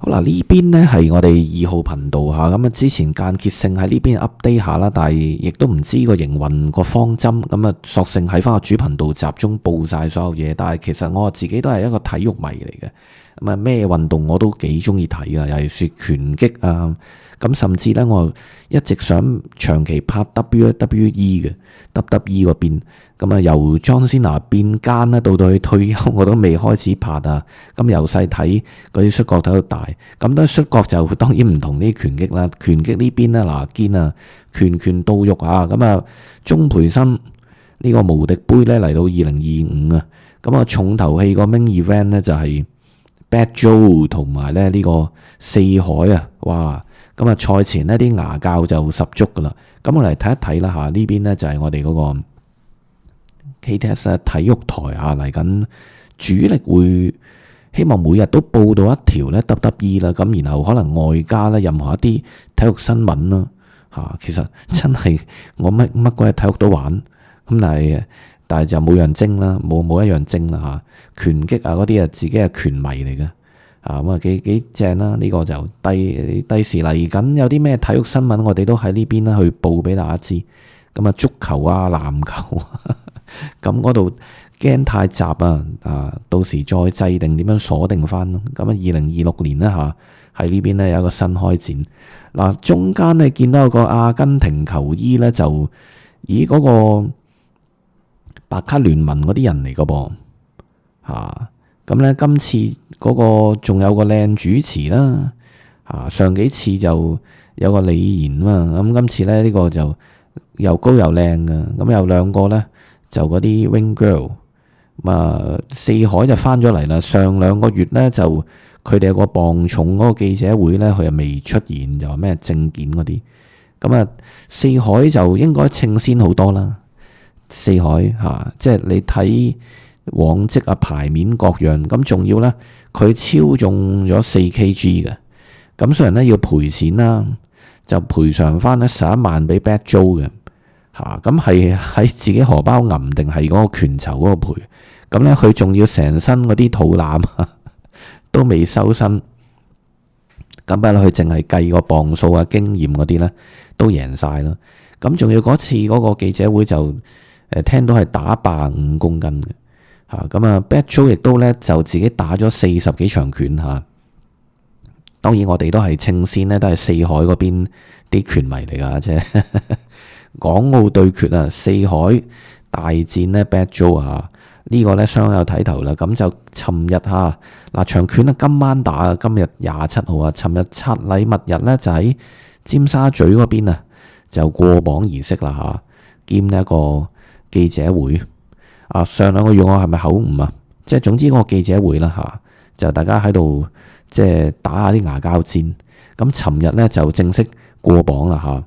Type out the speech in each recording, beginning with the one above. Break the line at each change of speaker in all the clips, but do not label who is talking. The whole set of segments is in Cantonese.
好啦，呢邊呢係我哋2號頻道嚇，咁啊之前間歇性喺呢邊 update 下啦，但係亦都唔知個營運個方針，咁啊索性喺翻個主頻道集中報晒所有嘢。但係其實我自己都係一個體育迷嚟嘅，咁啊咩運動我都幾中意睇㗎，尤其是拳擊啊，咁甚至呢，我一直想長期拍 WWE 嘅 WWE 嗰邊。咁啊，由 John Cena 變奸啦，到佢退休我都未開始拍啊。咁由細睇嗰啲摔角睇到大，咁都摔角就當然唔同啲拳擊啦。拳擊呢邊咧嗱堅啊，拳拳到肉啊。咁啊，鍾培生呢個無敵杯咧嚟到2025啊。咁啊，重頭戲個 main event 咧就係 Bad Joe 同埋咧呢個四海啊。哇！咁啊，賽前呢啲牙教就十足噶啦。咁我嚟睇一睇啦嚇，呢邊咧就係我哋嗰個 KTS 體育台啊，嚟緊主力會希望每日都報到一條咧 WWE 啦，咁然後可能外加咧任何一啲體育新聞啦嚇。其實真係我乜鬼體育都玩，咁但係就冇樣精啦，冇一樣精啦嚇。拳擊啊嗰啲啊自己係拳迷嚟嘅啊，咁啊幾正啦。呢個就第時嚟緊有啲咩體育新聞，我哋都喺呢邊啦去報俾大家知。咁啊足球啊籃球啊。咁嗰度驚太雜啊！到時再制定點樣鎖定翻咯。咁啊，2026年呢，喺呢邊呢有一個新開展。嗱，中間你見到有個阿根廷球衣呢，就以嗰個白卡聯盟嗰啲人嚟個噃嚇。咁呢，今次嗰個仲有個靚主持啦嚇。上幾次就有個李賢嘛，咁今次呢，呢個就又高又靚嘅。咁有兩個呢。就嗰啲 Wing Girl，四海就翻咗嚟啦。上2個月呢，就佢哋有個磅重嗰個記者會呢，佢又未出現，就話咩證件嗰啲。咁啊，四海就應該稱先好多啦。四海即係你睇往績啊牌面各樣，咁仲要呢，佢超重咗4kg 嘅。咁雖然呢要賠錢啦，就賠償翻呢11萬俾 Bad Joe 嘅。咁係喺自己荷包揞定係嗰個拳酬嗰個賠？咁咧佢仲要成身嗰啲肚腩都未收身，咁佢淨係計個磅數啊經驗嗰啲咧都贏晒啦。咁仲要嗰次嗰個記者會就聽到係打85公斤嘅咁啊 Bad Joe 亦都咧就自己打咗40幾場拳嚇。當然我哋都係稱先咧，都係四海嗰邊啲拳迷嚟㗎啫。港澳對決啊，四海大戰呢 Bad Joe 呢個呢相有睇頭啦。咁就尋日嗱場拳今晚打，今日27號啊。尋日拆禮物日呢，就喺尖沙咀嗰邊就過磅儀式啦兼呢一個記者會上2個月我係咪口誤啊？即係總之嗰個記者會啦就大家喺度即係打下啲牙膠戰。咁尋日呢，就正式過磅啦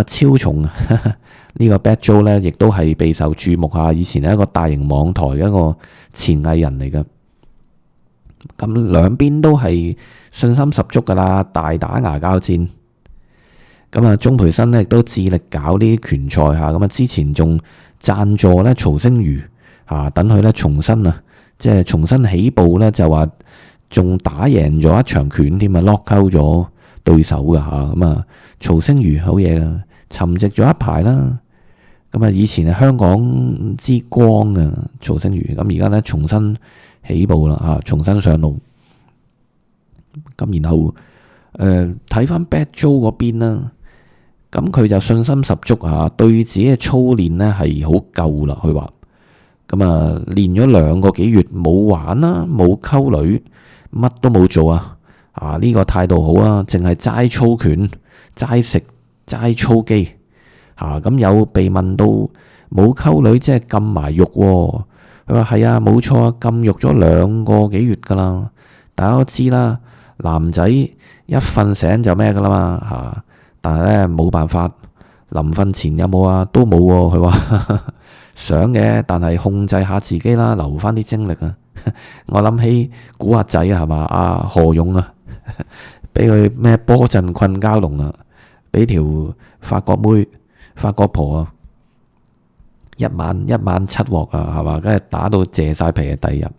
超重呢個 Bad Joe 呢，亦都係備受注目以前係一個大型網台嘅一個前藝人嚟嘅。咁兩邊都係信心十足噶啦，大打牙膠戰。咁鍾培生呢亦都致力搞呢啲拳賽咁啊，之前仲贊助呢曹星如等佢呢重新即係重新起步呢，就話仲打贏咗一場拳添，lock out咗對手噶咁曹星如好嘢噶，沉寂咗一排啦。咁以前係香港之光曹星如，咁而家咧重新起步啦重新上路。咁然後睇翻 Bad Joe 嗰邊啦，咁佢就信心十足對自己嘅操練咧係好夠啦。佢話咁練咗2個幾月，冇玩啦，冇溝女，乜都冇做呢個態度好淨係齋操拳、齋食、齋操肌咁有被問到冇溝女即係禁埋肉佢話係冇錯禁肉咗2個幾月噶啦。大家都知啦，男仔一瞓醒就咩噶啦嘛但係咧冇辦法，臨瞓前有冇都冇佢話想嘅，但係控制下自己啦，留翻啲精力我諗起古惑仔係嘛何勇俾佢咩波陣困蛟龍俾條法國妹法國婆一晚7鑊係嘛，跟住打到謝晒皮第2日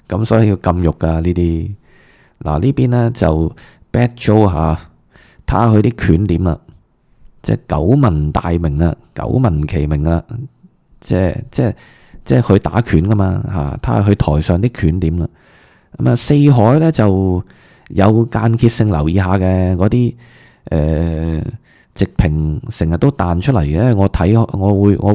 咁所以要禁肉噶呢啲嗱呢邊咧就 Bad Joe 嚇，睇下佢啲拳點啦，即係久聞大名啦，久聞其名啦，即係佢打拳噶嘛嚇，睇下佢台上啲拳點啦。咁啊四海咧就有間歇性留意下嘅嗰啲直屏成日都彈出嚟嘅，我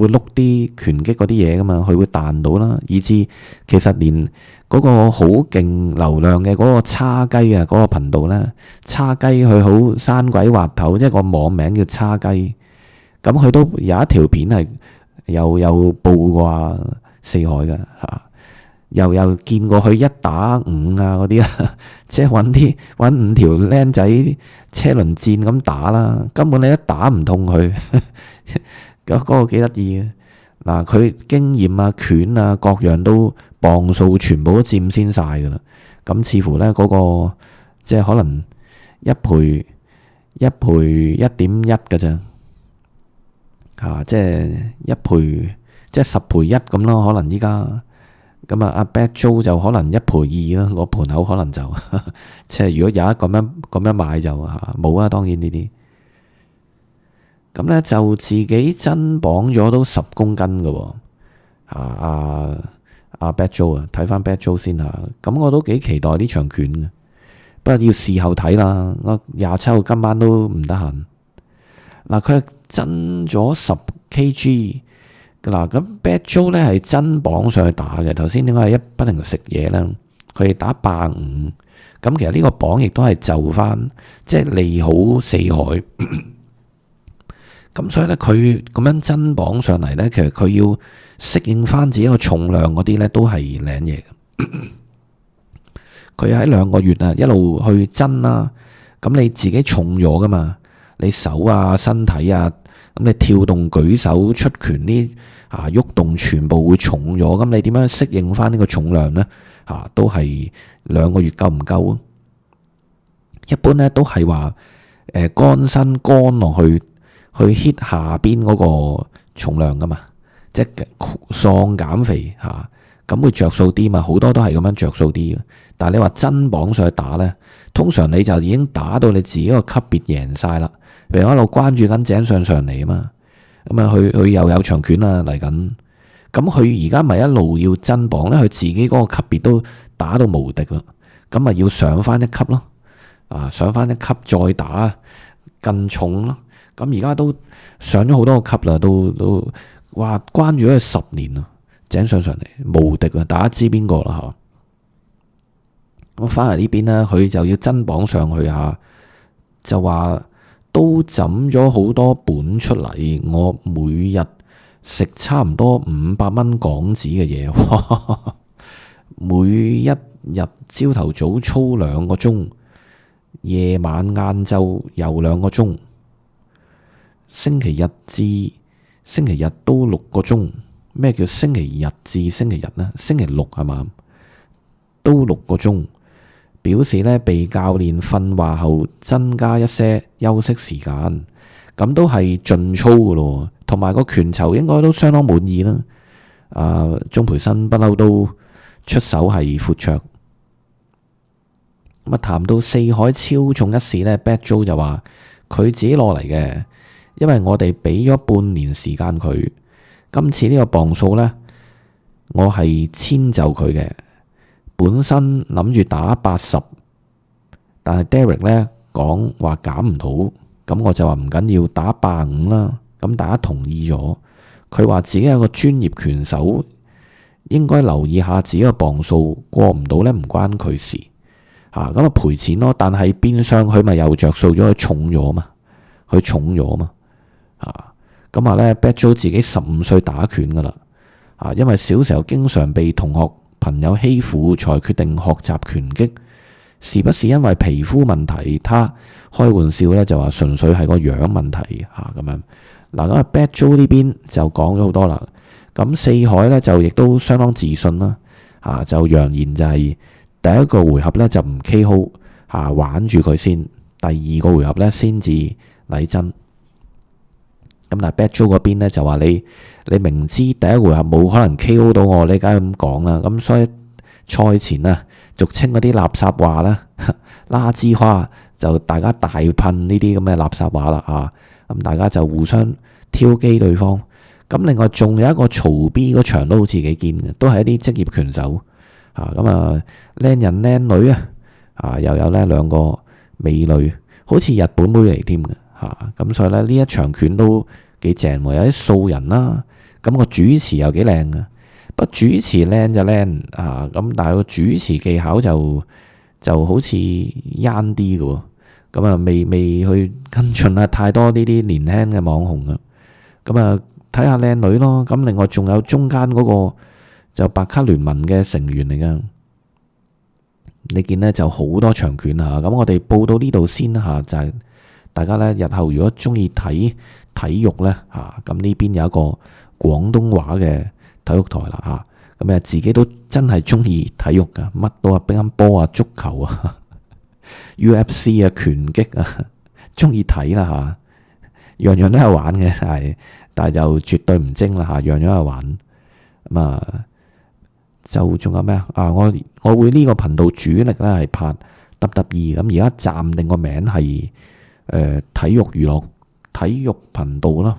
會碌啲拳擊嗰啲嘢噶嘛，佢會彈到啦，以至其實連嗰個好勁流量嘅嗰個叉雞啊，嗰個頻道咧，叉雞佢好生鬼滑頭，即係個網名叫叉雞，咁佢都有一條片係有報過四海嘅嚇。又見過佢1打5啊嗰啲啊，即係揾5條僆仔車輪戰咁打啦，根本你一打唔痛佢，嗰個幾得意嘅。嗱，佢經驗啊、拳啊各樣都磅數全部都佔先晒噶啦，咁似乎咧嗰個即係可能1賠1.1嘅啫，嚇，即係1賠即係10賠1咁咯，可能依家。咁啊，阿 Bad Joe 就可能1賠2啦，個盤口可能就即係如果有一咁樣買就冇啊，當然呢啲。咁咧就自己增磅咗都10公斤嘅喎，阿 Bad Joe 啊，睇翻 Bad Joe 先嚇。咁我都幾期待呢場拳嘅，不過要事後睇啦。我27號今晚都唔得閒。嗱，佢係增咗10 kg。嗱，咁 Bad Joe 咧係增磅上去打嘅。頭先點解係不停食嘢咧？佢係打85，咁其實呢個磅亦都係就翻，即係利好四海。咁所以咧，佢咁樣增磅上嚟咧，其實佢要適應翻自己個重量嗰啲咧，都係領嘢嘅。佢喺2個月啊，一路去增啦。咁你自己重咗噶嘛？你手啊、身體啊，咁你跳動、舉手、出拳呢？喐動全部會重咗，咁你點樣適應翻呢個重量呢？都係2個月夠唔夠？一般咧都係話乾身乾落去 hit 下邊嗰個重量噶嘛，即係喪減肥嚇，咁會着數啲嘛，好多都係咁樣着數啲。但係你話增磅上去打呢，通常你就已經打到你自己個級別贏晒啦。譬如我一路關注緊井上嚟啊嘛。咁啊，佢又有長拳啦嚟緊，咁佢而家咪一路要增磅咧，佢自己嗰個級別都打到無敵啦，咁咪要上翻一級咯，上翻一級再打更重咯，咁而家都上咗好多個級啦，都哇關注咗佢10年啦，井上嚟無敵啊，大家知邊個啦嚇？咁翻嚟呢邊咧，佢就要增磅上去下，就話。都抌咗好多本出嚟，我每日食差唔多500蚊港紙嘅嘢，每一日朝頭早操2個鐘，夜晚晏晝又2個鐘，星期日至星期日都6個鐘。咩叫星期日至星期日呢？星期六係嘛？都6個鐘。表示咧被教練訓話後增加一些休息時間，咁都係盡操噶咯，同埋個拳酬應該都相當滿意啦。鍾培生不嬲都出手係闊綽。咁啊，談到四海超重一事呢， Bad Joe 就話佢自己攞嚟嘅，因為我哋俾咗半年時間佢，今次呢個磅數呢，我係遷就佢嘅。本身諗住打80，但係 Derek 咧講話減唔到，咁我就話唔緊要，打85啦。咁大家同意咗，佢話自己係個專業拳手，應該留意下自己個磅數，過唔到咧唔關佢事嚇，咁啊賠錢咯。但係變相佢咪又着數咗，佢重咗嘛，佢重咗嘛嚇。咁啊咧 Bad Joe 自己15歲打拳噶啦嚇，因為小時候經常被同學朋友欺負，才決定學習拳擊。是不是因為皮膚問題？他開玩笑咧就話純粹係個樣問題嚇咁樣。嗱，咁啊 Bad Joe 呢邊就講咗好多啦。咁四海咧就亦都相當自信啦嚇，就揚言就係第一個回合咧就唔 KO 嚇，玩住佢先。第二個回合咧先至嚟真。咁但係 Bad Joe 嗰邊咧就話你明知第一回合冇可能 KO 到我，你梗係咁講啦。咁所以賽前啊，俗稱嗰啲垃圾話啦，垃圾話就大家大噴呢啲咁嘅垃圾話啦嚇，咁大家就互相挑機對方。咁另外仲有一個曹 B 嗰場都好似幾堅嘅，都係一啲職業拳手嚇。咁靚人靚女啊，又有呢兩個美女，好似日本妹嚟添嘅嚇。咁所以呢一場拳都幾正喎，有啲素人啦。咁個主持又幾靚嘅，不過主持靚就靚啊，咁但係個主持技巧就好似啱啲嘅喎。咁未去跟進太多呢啲年輕嘅網紅啊。咁睇下靚女咯。咁另外仲有中間嗰個就白卡聯盟嘅成員嚟噶，你見呢就好多長拳嚇。咁我哋報到呢度先嚇，就係大家呢日後如果中意睇體育呢嚇，咁呢邊有一個廣東話嘅體育台啦嚇。咁自己都真係中意體育噶，乜都乒乓波啊、足球啊、UFC 啊、拳擊啊，中意睇啦嚇，樣樣都係玩嘅，但係就絕對唔精啦嚇，樣樣係玩。就仲有咩我會呢個頻道主力咧係拍 WWE，咁而家暫定個名係體育頻道啦，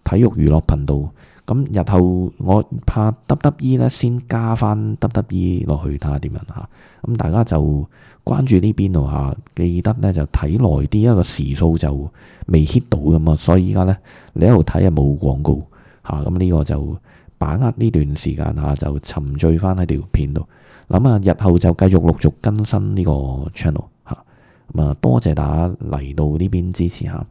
體育娛樂頻道。咁日後我拍 WWE 咧，先加翻 WWE 落去睇下點樣嚇。咁大家就關注呢邊度嚇，記得咧就睇耐啲，一個時數就未 hit 到咁啊。所以依家咧你喺度睇係冇廣告嚇，咁呢個就把握呢段時間嚇，就沉醉翻喺條片度。日後就繼續陸續更新呢個 channel 嚇。多謝大家嚟到呢邊支持嚇。